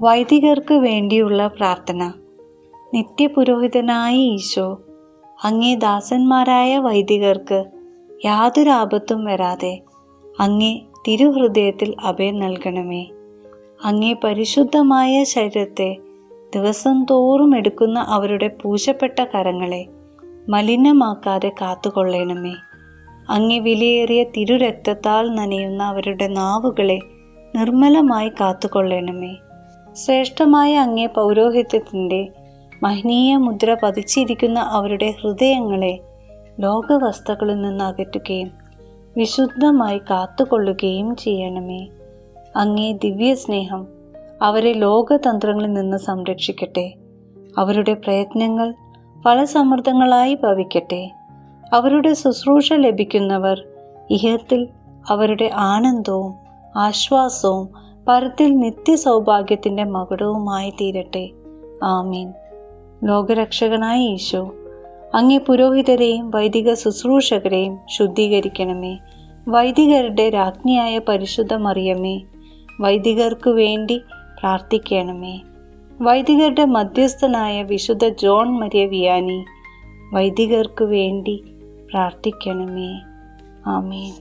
വൈദികർക്ക് വേണ്ടിയുള്ള പ്രാർത്ഥന. നിത്യപുരോഹിതനായ ഈശോ, അങ്ങേ ദാസന്മാരായ വൈദികർക്ക് യാതൊരു ആപത്തും വരാതെ അങ്ങേ തിരുഹൃദയത്തിൽ അഭയം നൽകണമേ. അങ്ങേ പരിശുദ്ധമായ ശരീരത്തെ ദിവസം തോറും എടുക്കുന്ന അവരുടെ പൂജപ്പെട്ട കരങ്ങളെ മലിനമാക്കാതെ കാത്തുകൊള്ളണമേ. അങ്ങേ വിലയേറിയ തിരുരക്തത്താൽ നനയുന്ന അവരുടെ നാവുകളെ നിർമ്മലമായി കാത്തുകൊള്ളണമേ. ശ്രേഷ്ഠമായ അങ്ങേ പൗരോഹിത്യത്തിൻ്റെ മഹനീയ മുദ്ര പതിച്ചിരിക്കുന്ന അവരുടെ ഹൃദയങ്ങളെ ലോകവസ്തുക്കളിൽ നിന്ന് അകറ്റുകയും വിശുദ്ധമായി കാത്തുകൊള്ളുകയും ചെയ്യണമേ. അങ്ങേ ദിവ്യസ്നേഹം അവരെ ലോകതന്ത്രങ്ങളിൽ നിന്ന് സംരക്ഷിക്കട്ടെ. അവരുടെ പ്രയത്നങ്ങൾ ഫലസമൃദ്ധങ്ങളായി ഭവിക്കട്ടെ. അവരുടെ ശുശ്രൂഷ ലഭിക്കുന്നവർ ഇഹത്തിൽ അവരുടെ ആനന്ദവും ആശ്വാസവും പരത്തിൽ നിത്യസൗഭാഗ്യത്തിൻ്റെ മകുടവുമായി തീരട്ടെ. ആമീൻ. ലോകരക്ഷകനായ ഈശോ, അങ്ങേ പുരോഹിതരെയും വൈദിക ശുശ്രൂഷകരെയും ശുദ്ധീകരിക്കണമേ. വൈദികരുടെ രാജ്ഞിയായ പരിശുദ്ധ മറിയമേ, വൈദികർക്കു വേണ്ടി പ്രാർത്ഥിക്കണമേ. വൈദികരുടെ മധ്യസ്ഥനായ വിശുദ്ധ ജോൺ മരിയ വിയാനി, വൈദികർക്കു വേണ്ടി പ്രാർത്ഥിക്കണമേ. ആമേൻ.